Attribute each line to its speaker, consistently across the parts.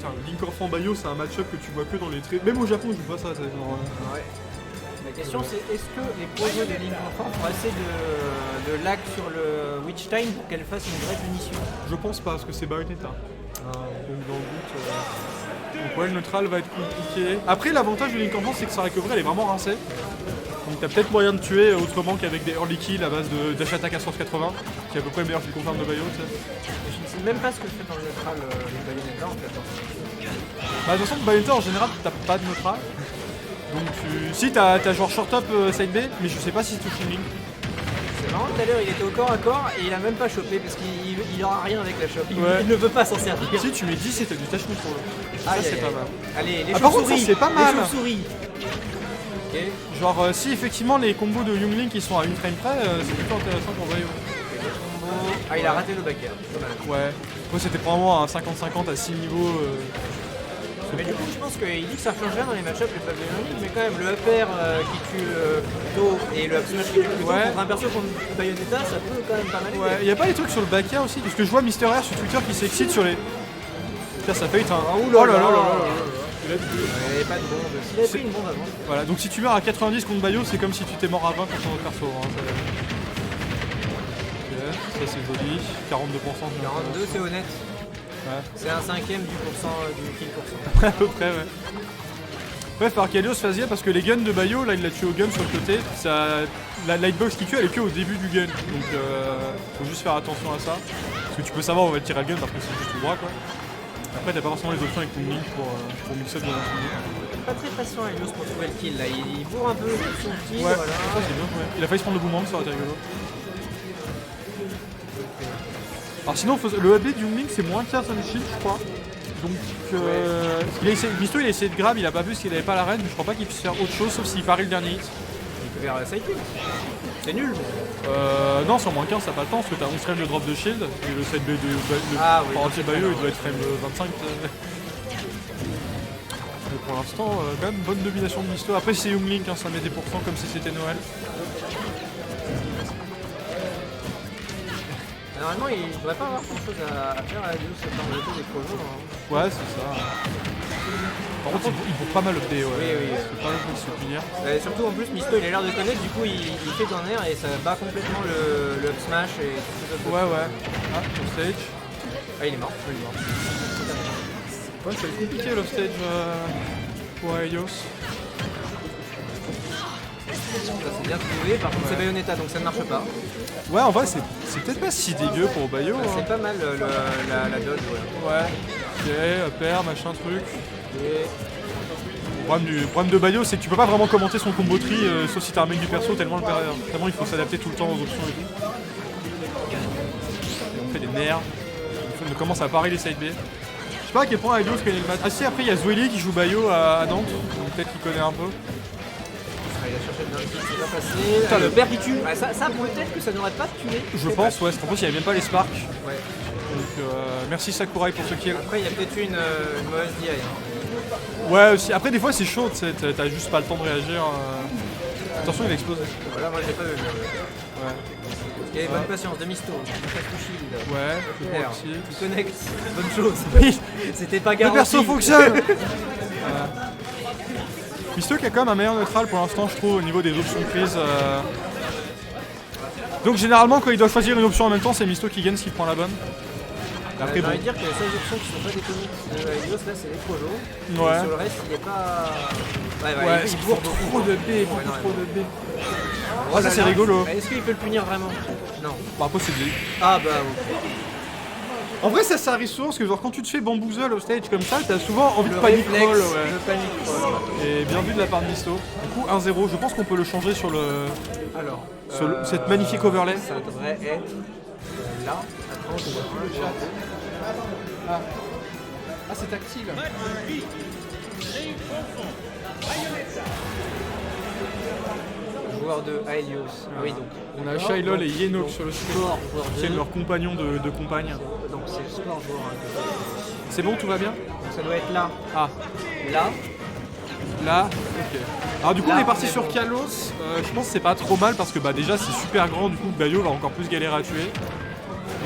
Speaker 1: enfin, Link Enfant Bayo, c'est un match-up que tu vois que dans les traits. Même au Japon, je vois ça. C'est genre,
Speaker 2: Ouais. La question c'est est-ce que les projets de Link Enfant font assez de lag sur le Witch Time pour qu'elle fasse une vraie punition?
Speaker 1: je pense pas, parce que c'est Bayonetta. Donc dans le doute. Donc ouais, le neutral va être compliqué. Après, l'avantage de Link Enfant, c'est que sa recovery, elle est vraiment rincée. Donc t'as peut-être moyen de tuer autrement qu'avec des early kills à base de dash attack à 180, qui est à peu près meilleur que le confirm de Bayo, tu sais.
Speaker 2: Je ne sais même pas ce que fait dans le neutral les Bayonetta en fait.
Speaker 1: Bah de toute façon, Bayonetta en général, t'as pas de neutral. Donc si t'as genre short up side B, mais je sais pas si tu touches Link.
Speaker 2: C'est marrant, tout à l'heure il était au corps à corps et il a même pas chopé parce qu'il aura rien avec la chope.
Speaker 1: Ouais.
Speaker 2: Il ne veut pas s'en servir.
Speaker 1: Si tu mets 10 et t'as du touch control. Ça
Speaker 2: Aïe,
Speaker 1: c'est
Speaker 2: aïe,
Speaker 1: pas
Speaker 2: aïe.
Speaker 1: mal.
Speaker 2: Allez, les
Speaker 1: Ah, par contre,
Speaker 2: chauves-souris.
Speaker 1: ça, c'est pas mal.
Speaker 2: Les chauves-souris. Ok.
Speaker 1: Genre si effectivement les combos de Young Link ils sont à une frame près, c'est plutôt intéressant pour Bayo.
Speaker 2: Ah, il a raté le back air. Dommage.
Speaker 1: Ouais. Moi c'était probablement un 50-50 à 6 niveaux.
Speaker 2: Mais du coup, je pense qu'il dit que ça change rien dans les match-ups, les fables de mais quand même, le up air qui tue plutôt et le up smash qui tue plutôt
Speaker 1: Ouais.
Speaker 2: contre un perso contre Bayonetta, ça peut quand même pas mal aider.
Speaker 1: Ouais, y a pas des trucs sur le back air aussi? Parce que je vois Mister R sur Twitter qui s'excite sur les. Putain, ça fait un.
Speaker 2: Oh
Speaker 1: Oh
Speaker 2: là
Speaker 1: là là
Speaker 2: là.
Speaker 1: là là.
Speaker 2: Il n'y avait pas de bombe. Il avait pris une bombe avant.
Speaker 1: Voilà, donc si tu meurs à 90 contre Bayo, c'est comme si tu t'es mort à 20 contre ton autre perso. Hein. Ok, ça c'est joli. 42%.
Speaker 2: 42, c'est honnête.
Speaker 1: Ouais.
Speaker 2: C'est un cinquième du kill pourcent.
Speaker 1: À peu près, ouais. Ouais, faut qu'Alios fasse gaffe parce que les guns de Bayo, là il l'a tué au gun sur le côté. Ça, la lightbox qui tue, elle est que au début du gun. Donc faut juste faire attention à ça. Parce que tu peux savoir où on va tirer le gun parce que c'est juste tout droit quoi. Après t'as pas forcément les options avec ton link pour mixer de
Speaker 2: Pas très patient Elios pour trouver le kill là. Il bourre un peu son kill.
Speaker 1: Ouais,
Speaker 2: Voilà.
Speaker 1: ça c'est bien. Ouais. Il a failli se prendre le boomerang, ça aurait été rigolo. Alors sinon, le AB du Young Link c'est moins 15 on shield, je crois. Donc, Misto il a essayé de grab, il a pas vu qu'il avait pas la reine, mais je crois pas qu'il puisse faire autre chose sauf s'il parie le dernier hit.
Speaker 2: Il peut faire side kill. C'est nul.
Speaker 1: Non, c'est en moins 15, t'as pas le temps parce que t'as 11 frames de drop de shield et le side B de
Speaker 2: Ah oui,
Speaker 1: Parenti Bayo il doit être frame 25. Mais pour l'instant, quand même bonne domination de Misto. Après, c'est Young Link, hein, ça met des pourcents comme si c'était Noël.
Speaker 2: Normalement, il devrait pas avoir grand chose à faire à Elios cette temps des projets. Hein.
Speaker 1: Ouais, c'est ça. Par contre, il bourre pas mal le B, ouais.
Speaker 2: Oui.
Speaker 1: C'est pas mal de se punir.
Speaker 2: Surtout en plus, Misto il a l'air de connaître, du coup il fait dans l'air et ça bat complètement le up smash et tout ça.
Speaker 1: Ouais. Ah, on stage.
Speaker 2: Ah, il est mort.
Speaker 1: Ouais, ça va être compliqué l'offstage pour Elios.
Speaker 2: Ça c'est bien trouvé, par contre c'est Bayonetta donc ça ne marche pas.
Speaker 1: Ouais, en vrai, c'est peut-être pas si dégueu pour Bayo.
Speaker 2: C'est pas mal la dodge, ouais.
Speaker 1: Ouais. Ok, pair, machin, truc.
Speaker 2: Et
Speaker 1: Le problème de Bayo, c'est que tu peux pas vraiment commenter son combo tree sauf si t'as un mec du perso tellement il faut s'adapter tout le temps aux options et tout. Et on fait des nerfs. On commence à parer les side B. Je sais pas à quel point Elios connaît le match. Ah si, après il y a Zweli qui joue Bayo à Nantes, donc peut-être qu'il connaît un peu.
Speaker 2: il a cherché le kill, c'est pas passé.
Speaker 1: Putain, le
Speaker 2: père qui tue. Ouais, ça peut-être que ça n'aurait pas tué.
Speaker 1: Je pense, ouais, en plus il y avait même pas les sparks.
Speaker 2: Ouais.
Speaker 1: Donc merci Sakurai pour ce kill.
Speaker 2: Après il y a peut-être eu une mauvaise DI. Hein.
Speaker 1: Ouais aussi, après des fois c'est chaud, tu sais, t'as juste pas le temps de réagir. Attention il a explosé.
Speaker 2: Voilà, moi j'ai pas vu.
Speaker 1: Ouais.
Speaker 2: Ok, bonne patience, demi-stone, shield.
Speaker 1: Ouais, je
Speaker 2: Super.
Speaker 1: crois aussi.
Speaker 2: Tu connectes, bonne chose.
Speaker 1: Oui.
Speaker 2: C'était pas
Speaker 1: Le
Speaker 2: garanti.
Speaker 1: perso fonctionne. Misto qui a quand même un meilleur neutral pour l'instant je trouve au niveau des options prises. Donc généralement quand il doit choisir une option en même temps c'est Misto qui gagne s'il prend la bonne. Après
Speaker 2: J'ai
Speaker 1: bon.
Speaker 2: envie de dire que les seules options qui sont pas des comics de Elios là c'est les projos.
Speaker 1: Ouais.
Speaker 2: Et sur le reste il est pas.
Speaker 1: Ouais,
Speaker 2: il
Speaker 1: il
Speaker 2: bourre
Speaker 1: bourre trop de B, beaucoup
Speaker 2: Ouais,
Speaker 1: trop de B.
Speaker 2: Oh
Speaker 1: ça
Speaker 2: là
Speaker 1: c'est
Speaker 2: là.
Speaker 1: rigolo.
Speaker 2: Est-ce qu'il peut le punir vraiment? Non.
Speaker 1: Bah après c'est bien.
Speaker 2: Ah bah ok.
Speaker 1: En vrai ça arrive souvent parce que genre quand tu te fais bamboozle au stage comme ça t'as souvent envie de
Speaker 2: Le
Speaker 1: panic
Speaker 2: réflexe,
Speaker 1: roll, ouais.
Speaker 2: le panic roll.
Speaker 1: Et bien vu de la part de Misto. Du coup 1-0, je pense qu'on peut le changer sur le.
Speaker 2: Alors.
Speaker 1: Cette magnifique overlay.
Speaker 2: Ça devrait être là. Attends, je vois plus le chat.
Speaker 1: Ah c'est tactile.
Speaker 2: Joueur de Aelios. Ah oui, donc.
Speaker 1: On a Shylol et Yenok sur le
Speaker 2: sport,
Speaker 1: support.
Speaker 2: joueur
Speaker 1: C'est
Speaker 2: 2.
Speaker 1: leur compagnon de compagne.
Speaker 2: Donc c'est le sport joueur 1.
Speaker 1: C'est bon, tout va bien?
Speaker 2: Donc ça doit être là.
Speaker 1: Ah,
Speaker 2: Là.
Speaker 1: là, ok. Alors du coup
Speaker 2: Là,
Speaker 1: on est parti
Speaker 2: c'est
Speaker 1: sur
Speaker 2: bon.
Speaker 1: Kalos. Je pense que c'est pas trop mal parce que bah déjà c'est super grand, du coup Bayo va encore plus galérer à tuer.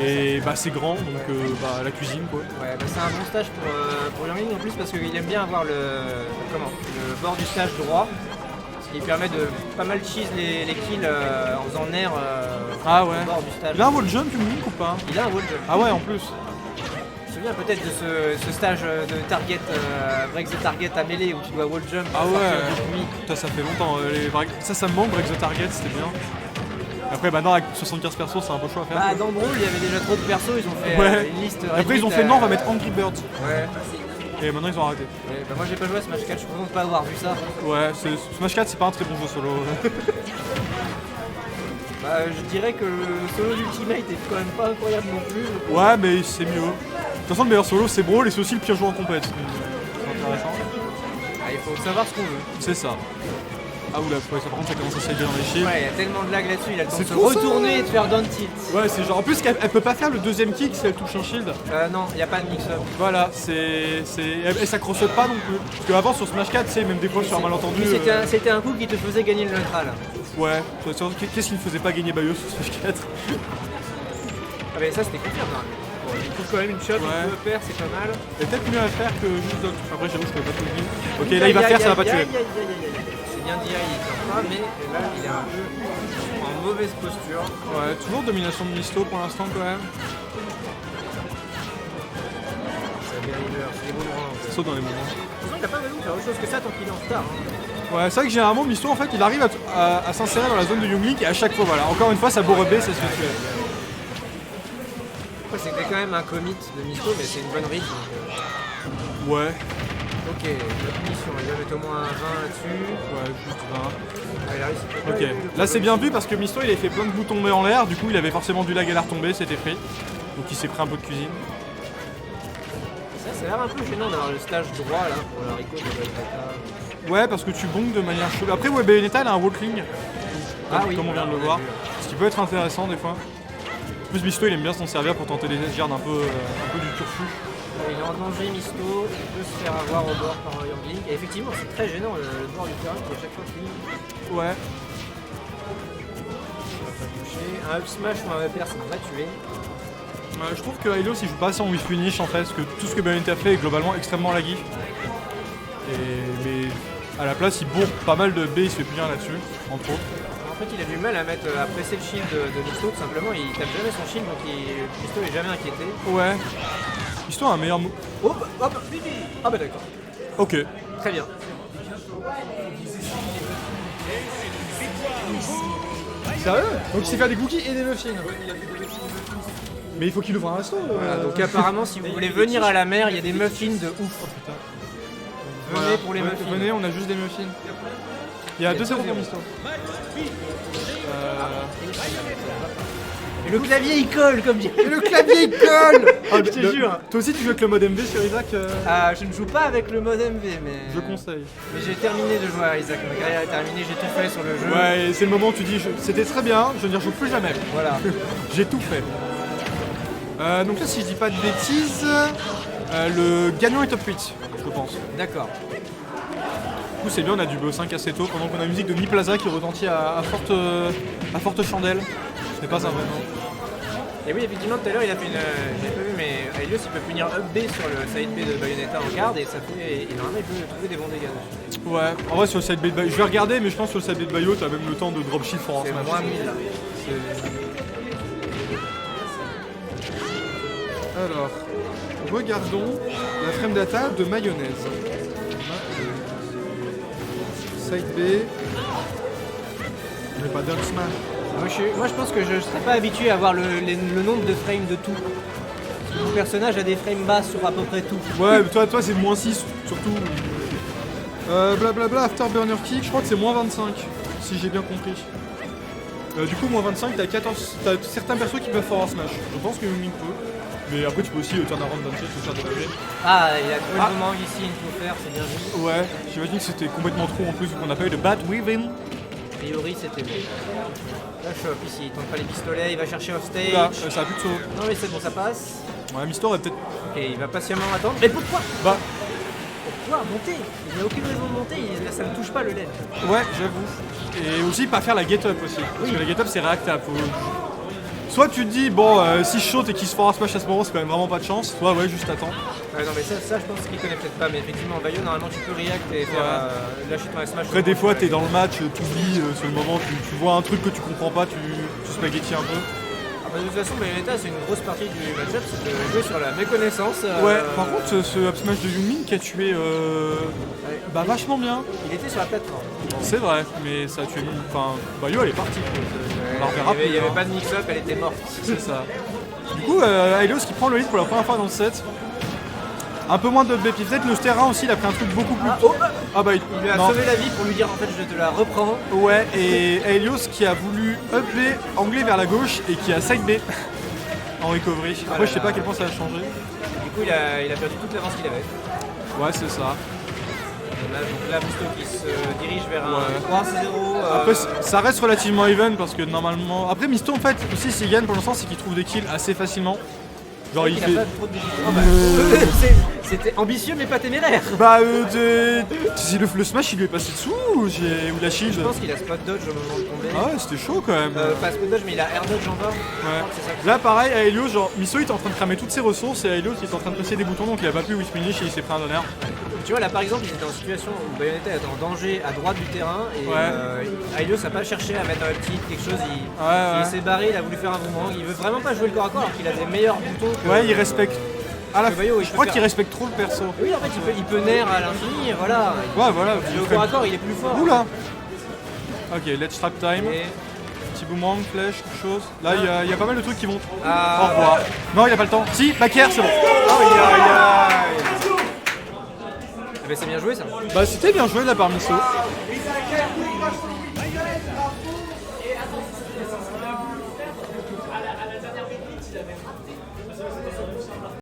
Speaker 1: Et bah c'est grand, donc bah, la cuisine quoi.
Speaker 2: Ouais, bah, c'est un bon stage pour Yang en plus parce qu'il aime bien avoir le bord du stage droit. Ce qui permet de pas mal cheese les kills en faisant air
Speaker 1: Ah ouais.
Speaker 2: au bord du stage.
Speaker 1: Il a un wall jump Young ou pas?
Speaker 2: Il a un wall jump.
Speaker 1: Ah ouais en plus.
Speaker 2: Je me souviens peut-être de ce stage de target, break the target à mêlée où tu dois wall jump.
Speaker 1: Ah
Speaker 2: sortir
Speaker 1: ouais.
Speaker 2: depuis.
Speaker 1: Putain, ça fait longtemps. Ça me manque break the target, c'était bien. Après maintenant avec 75 persos c'est un peu chaud à faire.
Speaker 2: Bah dans Brawl il y avait déjà trop de persos, ils ont fait
Speaker 1: Ouais.
Speaker 2: une liste.
Speaker 1: Après ils ont fait non, on va mettre Angry Birds.
Speaker 2: Ouais.
Speaker 1: Et maintenant ils ont arrêté.
Speaker 2: Ouais, bah moi j'ai pas joué à Smash 4, je suis content de pas avoir vu ça.
Speaker 1: Ouais, Smash 4 c'est pas un très bon jeu solo.
Speaker 2: Bah je dirais que le solo d'Ultimate est quand même pas incroyable non plus.
Speaker 1: Ouais mais c'est mieux. De toute façon le meilleur solo c'est Brawl et c'est aussi le pire jeu en compète. C'est intéressant.
Speaker 2: Ah, il faut savoir ce qu'on veut.
Speaker 1: C'est ça. Ah oula, ouais, ça par contre ça commence à s'aider dans les chiffres.
Speaker 2: Ouais, il y a tellement de lag là-dessus, il a le temps de
Speaker 1: C'est
Speaker 2: se
Speaker 1: trop ça.
Speaker 2: retourner et de faire down tilt.
Speaker 1: Ouais c'est genre en plus elle peut pas faire le deuxième kick si elle touche un shield.
Speaker 2: Non, il n'y a pas de mix-up.
Speaker 1: Voilà, et ça crosse pas non plus. Parce qu'avant sur Smash 4, tu sais, même des fois sur un malentendu.
Speaker 2: C'était un coup qui te faisait gagner le neutral.
Speaker 1: Ouais, qu'est-ce qui ne faisait pas gagner Bayo sur Smash 4?
Speaker 2: Ah mais ça c'était confirmé. Bon, il trouve quand même une shot,
Speaker 1: Ouais.
Speaker 2: il peut faire, c'est pas mal.
Speaker 1: Il y a peut-être mieux à faire que juste d'autres. Après j'avoue je peux pas tout le dire. Ok là il va faire, ça va pas tuer.
Speaker 2: C'est bien dit, il tient pas, mais là il est un peu en mauvaise posture.
Speaker 1: Ouais, toujours domination de Misto pour l'instant quand même.
Speaker 2: C'est bien river, c'est des bons droits en fait.
Speaker 1: Saut dans les moments.
Speaker 2: Disons qu'il a pas besoin de faire autre chose que ça tant qu'il est en retard.
Speaker 1: Ouais, c'est vrai que généralement Misto en fait il arrive à s'insérer dans la zone de Young Link et à chaque fois voilà, encore une fois ça bourre B, ça se fait tuer.
Speaker 2: Après c'était quand même un commit de Misto, mais c'est une bonne rythme.
Speaker 1: Ouais,
Speaker 2: Ok, notre mission, il va mettre au moins un 20 là-dessus.
Speaker 1: ouais, juste 20.
Speaker 2: Ah, il a réussi.
Speaker 1: Ok, là c'est bien vu parce que Misto il avait fait plein de boutons tomber en l'air, du coup il avait forcément du lag à la retomber, c'était pris. Donc il s'est pris un peu de cuisine.
Speaker 2: Ça a l'air un peu gênant d'avoir le stage droit là pour la Rico de Bayonetta.
Speaker 1: Ouais, parce que tu bonges de manière chaude. Après, ouais, Bayonetta elle a un walkling, comme on vient de le voir. Ce qui peut être intéressant des fois. En plus, Misto il aime bien s'en servir pour tenter des S-gardes un peu du turfu.
Speaker 2: Il est en danger, Misto, il peut se faire avoir au bord par Young Link. Et effectivement, c'est très gênant le bord du terrain qui est à chaque fois fini.
Speaker 1: Ouais.
Speaker 2: On va pas toucher. Un up smash ou un up air, ça devrait tuer.
Speaker 1: Je trouve que Hylos il joue pas assez en whiff punish en fait, parce que tout ce que Bayonetta fait est globalement extrêmement laggy. Mais à la place, il bourre pas mal de B, il se fait punir là-dessus, entre autres.
Speaker 2: En fait, il a du mal à presser le shield de Misto, tout simplement. Il tape jamais son shield, donc Misto est jamais inquiété.
Speaker 1: Ouais. Misto a un meilleur move.
Speaker 2: Hop, hop, ah bah d'accord.
Speaker 1: Ok.
Speaker 2: Très bien.
Speaker 1: Sérieux? Donc il sait faire des cookies et des muffins. Mais il faut qu'il ouvre un resto.
Speaker 2: Voilà, donc apparemment, si vous voulez venir à la mer, il y a des muffins de ouf. Venez
Speaker 1: Voilà.
Speaker 2: pour les muffins.
Speaker 1: Venez, on a juste des muffins. Il y a 2-0 pour Misto.
Speaker 2: Et le clavier il colle comme dit.
Speaker 1: Et le clavier il colle.
Speaker 2: Je te jure.
Speaker 1: Toi aussi tu joues avec le mode MV sur Isaac
Speaker 2: Ah, je ne joue pas avec le mode MV, mais.
Speaker 1: Je conseille.
Speaker 2: Mais j'ai terminé de jouer à Isaac. Ma carrière est terminée, j'ai tout fait sur le jeu.
Speaker 1: Ouais, et c'est le moment où tu dis c'était très bien, je ne joue plus jamais.
Speaker 2: Voilà.
Speaker 1: J'ai tout fait. Donc là, si je dis pas de bêtises, le gagnant est top 8, je pense.
Speaker 2: D'accord.
Speaker 1: Du coup, c'est bien, on a du BO5 assez tôt, pendant qu'on a la musique de Mi Plaza qui retentit à forte chandelle. Ce n'est pas un vrai nom.
Speaker 2: Et oui, effectivement, tout à l'heure, il a fait une. J'ai pas vu, mais Helios il peut punir up B sur le side B de Bayonetta en garde et ça fait. Et normalement, il peut trouver des bons dégâts dessus.
Speaker 1: Ouais, en vrai, sur le side B de Bayo, je vais regarder, mais je pense que sur le side B de Bayo, t'as même le temps de drop shield for
Speaker 2: C'est
Speaker 1: Smash.
Speaker 2: moins 1000 là.
Speaker 1: Alors, regardons la frame data de mayonnaise. Side B. Mais pas Dunk Smash.
Speaker 2: Moi, je pense que je ne serais pas habitué à avoir le nombre de frames de tout. Parce que mon personnage a des frames bas sur à peu près tout.
Speaker 1: Ouais, mais toi c'est moins 6 surtout. Blablabla, Afterburner Kick, je crois que c'est moins 25, si j'ai bien compris. Du coup, moins 25, t'as certains persos qui peuvent forward smash. Je pense que Young Link peut. Mais après, tu peux aussi turn around d'un ou faire des rejets.
Speaker 2: Ah, il a trouvé le moment ici, il faut faire, c'est bien vu.
Speaker 1: Ouais, j'imagine que c'était complètement trop en plus, vu qu'on a pas eu de Bat Weaving.
Speaker 2: A priori, c'était bon. Là, shop ici, il tente pas les pistolets, il va chercher off stage.
Speaker 1: Là, ça a plus de saut.
Speaker 2: Non, mais c'est bon, ça passe.
Speaker 1: Ouais, Mister aurait peut-être.
Speaker 2: Ok, il va patiemment attendre. Mais pourquoi
Speaker 1: Bah,
Speaker 2: Pourquoi monter? Il n'y a aucune raison de monter, là, ça ne touche pas le LED.
Speaker 1: ouais, j'avoue. Et aussi pas faire la get up aussi. Parce que la get up c'est réactable. soit tu te dis, bon, si je saute et qu'il se fera un smash à ce moment, c'est quand même vraiment pas de chance. Soit, ouais, juste attends.
Speaker 2: Ouais, non, mais ça je pense qu'il connaît peut-être pas, mais effectivement, Bayo, normalement, tu peux react et faire lâcher ton smash.
Speaker 1: Après, des fois, t'es dans le match, t'oublies, sur le moment, tu vois un truc que tu comprends pas, tu spaghettis un peu.
Speaker 2: Ah, bah, de toute façon, Bayonetta, c'est une grosse partie du match-up, c'est de jouer sur la méconnaissance.
Speaker 1: Ouais, par contre, ce up smash de Yungmin qui a tué bah vachement bien.
Speaker 2: Il était sur la plateforme.
Speaker 1: C'est vrai, mais ça a tué. Enfin, Bayo, elle est partie. On la reverra
Speaker 2: Il n'y
Speaker 1: plus,
Speaker 2: avait
Speaker 1: hein.
Speaker 2: pas de mix-up, elle était morte.
Speaker 1: C'est ça. Du coup, Aelios qui prend le lead pour la première fois dans le set. Un peu moins de up B, puis peut-être Nostera aussi, il a pris un truc beaucoup plus. Ah bah,
Speaker 2: Il lui a
Speaker 1: non.
Speaker 2: sauvé la vie pour lui dire en fait je te la reprends.
Speaker 1: Ouais, et Aelios qui a voulu up B, anglais vers la gauche, et qui a side B en recovery. Après, je sais pas à quel point ça a changé.
Speaker 2: Du coup il a perdu toute l'avance qu'il avait.
Speaker 1: Ouais, c'est ça.
Speaker 2: Donc là Busto qui se dirige vers un
Speaker 1: Ouais.
Speaker 2: 3-0.
Speaker 1: Après, ça reste relativement even parce que normalement. Après, Misto, en fait, aussi, s'il gagne pour l'instant, c'est qu'il trouve des kills assez facilement. Genre, il
Speaker 2: il
Speaker 1: fait.
Speaker 2: a pas trop de C'était ambitieux mais pas téméraire.
Speaker 1: Bah, le smash, il lui est passé dessous ou la shield.
Speaker 2: Je pense qu'il a spot dodge au moment de tomber.
Speaker 1: Ah ouais, c'était chaud quand même.
Speaker 2: Pas spot dodge mais il a air dodge encore.
Speaker 1: Ouais.
Speaker 2: C'est ça.
Speaker 1: Là, pareil, à Helios, genre, Miso il était en train de cramer toutes ses ressources et Helios il était en train de presser des boutons donc il a pas pu whiff finish et il s'est pris un honneur.
Speaker 2: Tu vois là par exemple il était en situation où Bayonetta était en danger à droite du terrain et
Speaker 1: Ouais.
Speaker 2: Aelios n'a pas cherché à mettre un petit quelque chose,
Speaker 1: Ouais.
Speaker 2: il s'est barré, il a voulu faire un boomerang, il veut vraiment pas jouer le corps à corps alors qu'il a des meilleurs boutons que,
Speaker 1: Ouais, il respecte. À la
Speaker 2: que Bayo, il
Speaker 1: je
Speaker 2: peut
Speaker 1: crois
Speaker 2: faire.
Speaker 1: qu'il respecte trop le perso.
Speaker 2: Oui en fait il peut nair à l'infini, voilà.
Speaker 1: Ouais, voilà.
Speaker 2: Le corps à corps il est plus fort.
Speaker 1: Oula. Ok, let's trap time.
Speaker 2: Et-
Speaker 1: Petit boomerang, flèche, quelque chose. Là, il y a pas mal de trucs qui vont.
Speaker 2: Ah.
Speaker 1: Au revoir. Non, il a pas le temps. Si, Baker, c'est bon.
Speaker 2: Eh ben, c'est bien joué ça.
Speaker 1: Bah, c'était bien joué de la part de Miso.